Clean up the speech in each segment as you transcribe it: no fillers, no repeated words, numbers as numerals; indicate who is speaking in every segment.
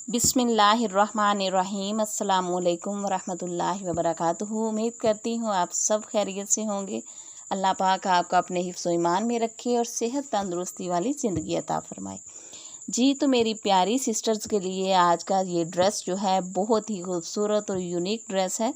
Speaker 1: बिस्मिल्लाहिर्रहमानिर्रहीम अस्सलामुअलैकुम वरहमतुल्लाहि वबरकातुहू। उम्मीद करती हूँ आप सब खैरियत से होंगे। अल्लाह पाक आपको अपने हिफ्ज़ व ईमान में रखे और सेहत तंदुरुस्ती वाली ज़िंदगी अता फ़रमाए। जी, तो मेरी प्यारी सिस्टर्स के लिए आज का ये ड्रेस जो है बहुत ही खूबसूरत और यूनिक ड्रेस है।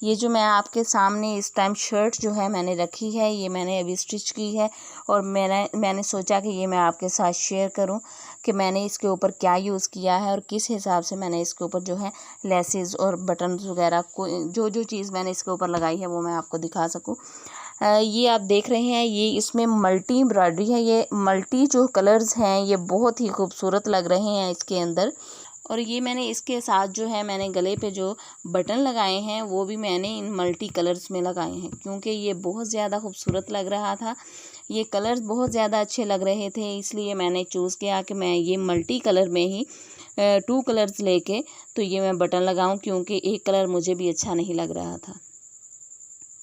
Speaker 1: ये जो मैं आपके सामने इस टाइम शर्ट जो है मैंने रखी है, ये मैंने अभी स्टिच की है और मैंने सोचा कि ये मैं आपके साथ शेयर करूं कि मैंने इसके ऊपर क्या यूज़ किया है और किस हिसाब से मैंने इसके ऊपर जो है लेसेस और बटन्स वगैरह को जो चीज़ मैंने इसके ऊपर लगाई है वो मैं आपको दिखा सकूं। ये आप देख रहे हैं, ये इसमें मल्टी एम्ब्रॉयडरी है। ये मल्टी जो कलर्स हैं ये बहुत ही खूबसूरत लग रहे हैं इसके अंदर। और ये मैंने इसके साथ जो है मैंने गले पे जो बटन लगाए हैं वो भी मैंने इन मल्टी कलर्स में लगाए हैं, क्योंकि ये बहुत ज़्यादा खूबसूरत लग रहा था। ये कलर्स बहुत ज़्यादा अच्छे लग रहे थे, इसलिए मैंने चूज़ किया कि मैं ये मल्टी कलर में ही 2 कलर्स लेके तो ये मैं बटन लगाऊं, क्योंकि एक कलर मुझे भी अच्छा नहीं लग रहा था।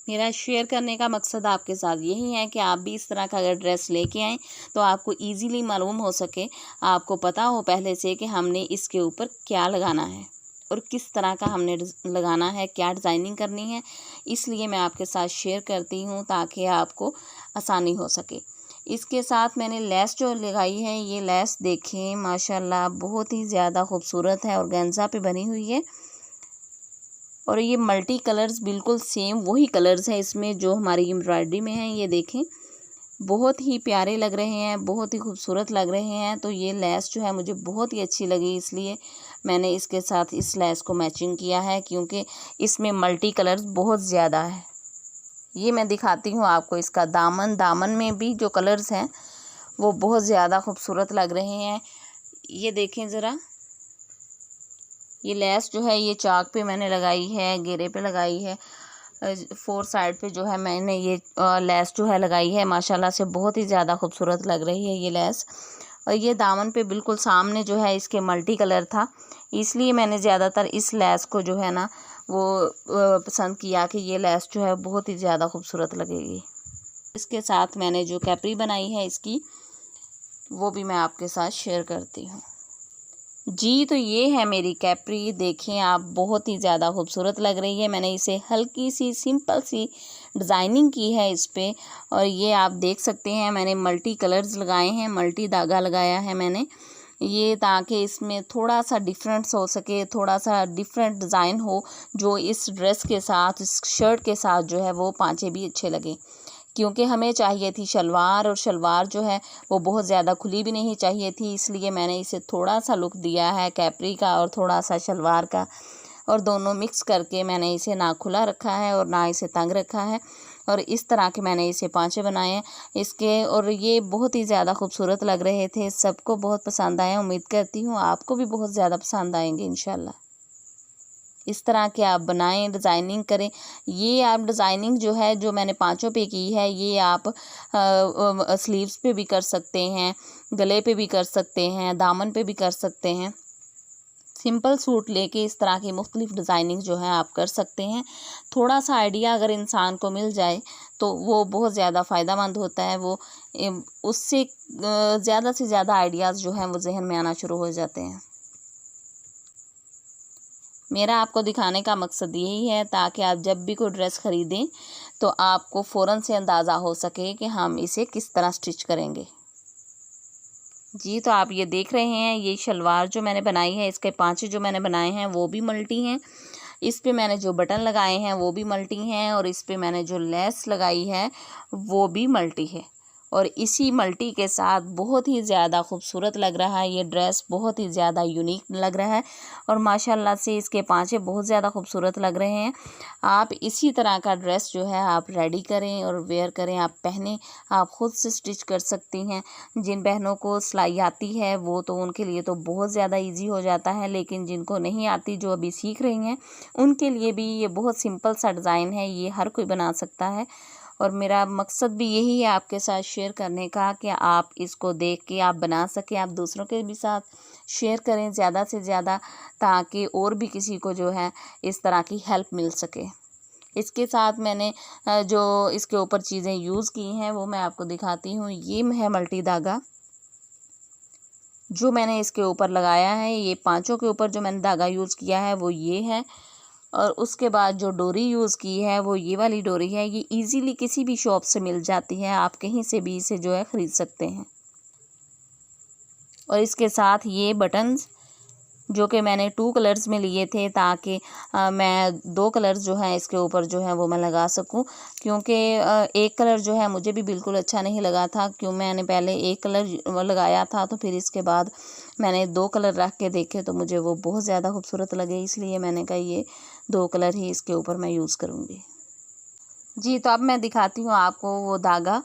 Speaker 1: मेरा शेयर करने का मकसद आपके साथ यही है कि आप भी इस तरह का अगर ड्रेस लेके आएँ तो आपको इजीली मालूम हो सके, आपको पता हो पहले से कि हमने इसके ऊपर क्या लगाना है और किस तरह का हमने लगाना है, क्या डिज़ाइनिंग करनी है। इसलिए मैं आपके साथ शेयर करती हूँ ताकि आपको आसानी हो सके। इसके साथ मैंने लेस जो लगाई है, ये लेस देखें माशाल्लाह बहुत ही ज़्यादा खूबसूरत है, ऑर्गेन्जा पे बनी हुई है। और ये मल्टी कलर्स बिल्कुल सेम वही कलर्स हैं इसमें जो हमारी एम्ब्रॉयडरी में हैं। ये देखें बहुत ही प्यारे लग रहे हैं, बहुत ही खूबसूरत लग रहे हैं। तो ये लेस जो है मुझे बहुत ही अच्छी लगी, इसलिए मैंने इसके साथ इस लेस को मैचिंग किया है, क्योंकि इसमें मल्टी कलर्स बहुत ज़्यादा है। ये मैं दिखाती हूँ आपको इसका दामन में भी जो कलर्स हैं वो बहुत ज़्यादा खूबसूरत लग रहे हैं। ये देखें ज़रा, ये लेस जो है ये चाक पे मैंने लगाई है, घेरे पे लगाई है, 4 साइड पे जो है मैंने ये लेस जो है लगाई है। माशाल्लाह से बहुत ही ज़्यादा खूबसूरत लग रही है ये लेस। और ये दामन पे बिल्कुल सामने जो है इसके मल्टी कलर था, इसलिए मैंने ज़्यादातर इस लेस को जो है ना वो पसंद किया कि ये लेस जो है बहुत ही ज़्यादा खूबसूरत लगेगी। इसके साथ मैंने जो कैपरी बनाई है इसकी, वो भी मैं आपके साथ शेयर करती हूँ। जी, तो ये है मेरी कैपरी। देखें आप, बहुत ही ज़्यादा खूबसूरत लग रही है। मैंने इसे हल्की सी सिंपल सी डिज़ाइनिंग की है इस पे, और ये आप देख सकते हैं मैंने मल्टी कलर्स लगाए हैं, मल्टी धागा लगाया है मैंने, ये ताकि इसमें थोड़ा सा डिफरेंस हो सके, थोड़ा सा डिफरेंट डिज़ाइन हो, जो इस ड्रेस के साथ, इस शर्ट के साथ जो है वो पाँचे भी अच्छे लगें। क्योंकि हमें चाहिए थी शलवार, और शलवार जो है वो बहुत ज़्यादा खुली भी नहीं चाहिए थी, इसलिए मैंने इसे थोड़ा सा लुक दिया है कैपरी का और थोड़ा सा शलवार का, और दोनों मिक्स करके मैंने इसे ना खुला रखा है और ना इसे तंग रखा है, और इस तरह के मैंने इसे पाँचे बनाए हैं इसके। और ये बहुत ही ज़्यादा खूबसूरत लग रहे थे, सबको बहुत पसंद आए। उम्मीद करती हूँ आपको भी बहुत ज़्यादा पसंद आएंगे इंशाल्लाह। इस तरह के आप बनाएं, डिज़ाइनिंग करें। ये आप डिज़ाइनिंग जो है जो मैंने पाँचों पे की है, ये आप स्लीव्स पे भी कर सकते हैं, गले पे भी कर सकते हैं, दामन पे भी कर सकते हैं। सिंपल सूट लेके इस तरह की मुख्तलिफ डिज़ाइनिंग जो है आप कर सकते हैं। थोड़ा सा आइडिया अगर इंसान को मिल जाए तो वो बहुत ज़्यादा फ़ायदेमंद होता है। वो उससे ज़्यादा से ज़्यादा आइडियाज़ जो हैं वो जहन में आना शुरू हो जाते हैं। मेरा आपको दिखाने का मकसद यही है ताकि आप जब भी कोई ड्रेस ख़रीदें तो आपको फ़ौरन से अंदाज़ा हो सके कि हम इसे किस तरह स्टिच करेंगे। जी, तो आप ये देख रहे हैं, ये शलवार जो मैंने बनाई है, इसके पाँचे जो मैंने बनाए हैं वो भी मल्टी हैं। इस पे मैंने जो बटन लगाए हैं वो भी मल्टी हैं, और इस पे मैंने जो लेस लगाई है वो भी मल्टी है। और इसी मल्टी के साथ बहुत ही ज़्यादा खूबसूरत लग रहा है ये ड्रेस, बहुत ही ज़्यादा यूनिक लग रहा है, और माशाल्लाह से इसके पाँचे बहुत ज़्यादा खूबसूरत लग रहे हैं। आप इसी तरह का ड्रेस जो है आप रेडी करें और वेयर करें, आप पहने, आप ख़ुद से स्टिच कर सकती हैं। जिन बहनों को सिलाई आती है वो तो उनके लिए तो बहुत ज़्यादा ईजी हो जाता है, लेकिन जिनको नहीं आती, जो अभी सीख रही हैं, उनके लिए भी ये बहुत सिंपल सा डिज़ाइन है, ये हर कोई बना सकता है। और मेरा मकसद भी यही है आपके साथ शेयर करने का कि आप इसको देख के आप बना सकें, आप दूसरों के भी साथ शेयर करें ज़्यादा से ज़्यादा, ताकि और भी किसी को जो है इस तरह की हेल्प मिल सके। इसके साथ मैंने जो इसके ऊपर चीज़ें यूज़ की हैं वो मैं आपको दिखाती हूँ। ये है मल्टी धागा, जो मैंने इसके ऊपर लगाया है, ये पांचों के ऊपर जो मैंने धागा यूज़ किया है वो ये है। और उसके बाद जो डोरी यूज़ की है वो ये वाली डोरी है। ये इजीली किसी भी शॉप से मिल जाती है, आप कहीं से भी इसे जो है ख़रीद सकते हैं। और इसके साथ ये बटन्स जो कि मैंने 2 कलर्स में लिए थे, ताकि मैं 2 कलर्स जो हैं इसके ऊपर जो है वो मैं लगा सकूं, क्योंकि एक कलर जो है मुझे भी बिल्कुल अच्छा नहीं लगा था। क्यों, मैंने पहले एक कलर लगाया था, तो फिर इसके बाद मैंने 2 कलर रख के देखे तो मुझे वो बहुत ज़्यादा खूबसूरत लगे, इसलिए मैंने कहा ये 2 कलर ही इसके ऊपर मैं यूज़ करूँगी। जी, तो अब मैं दिखाती हूँ आपको वो धागा।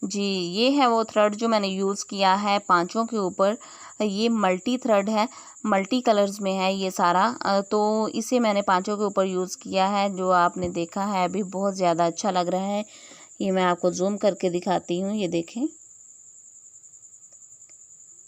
Speaker 1: जी, ये है वो थ्रेड जो मैंने यूज़ किया है पांचों के ऊपर। ये मल्टी थ्रेड है, मल्टी कलर्स में है ये सारा। तो इसे मैंने पांचों के ऊपर यूज़ किया है। जो आपने देखा है अभी बहुत ज़्यादा अच्छा लग रहा है। ये मैं आपको जूम करके दिखाती हूँ, ये देखें,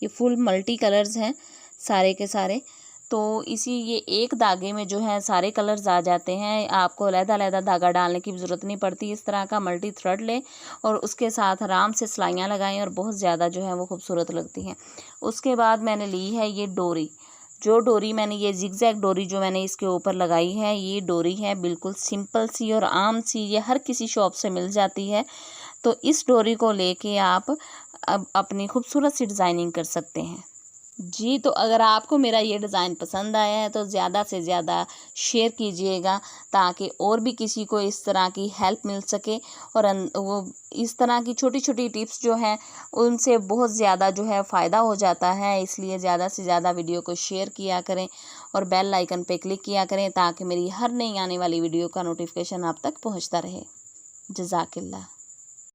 Speaker 1: ये फुल मल्टी कलर्स हैं सारे के सारे। तो इसी ये एक धागे में जो है सारे कलर्स आ जाते हैं, आपको अलग-अलग धागा डालने की ज़रूरत नहीं पड़ती। इस तरह का मल्टी थ्रेड लें और उसके साथ आराम से सिलाइयाँ लगाएं और बहुत ज़्यादा जो है वो खूबसूरत लगती हैं। उसके बाद मैंने ली है ये डोरी। जो डोरी मैंने, ये जिगजैग डोरी जो मैंने इसके ऊपर लगाई है, ये डोरी है बिल्कुल सिंपल सी और आम सी, ये हर किसी शॉप से मिल जाती है। तो इस डोरी को लेके आप अब अपनी खूबसूरत सी डिज़ाइनिंग कर सकते हैं। जी, तो अगर आपको मेरा ये डिज़ाइन पसंद आया है तो ज़्यादा से ज़्यादा शेयर कीजिएगा, ताकि और भी किसी को इस तरह की हेल्प मिल सके। और वो इस तरह की छोटी-छोटी टिप्स जो हैं उनसे बहुत ज़्यादा जो है फ़ायदा हो जाता है। इसलिए ज़्यादा से ज़्यादा वीडियो को शेयर किया करें और बेल आइकन पे क्लिक किया करें, ताकि मेरी हर नई आने वाली वीडियो का नोटिफिकेशन आप तक पहुँचता रहे। जज़ाकिल्लाह।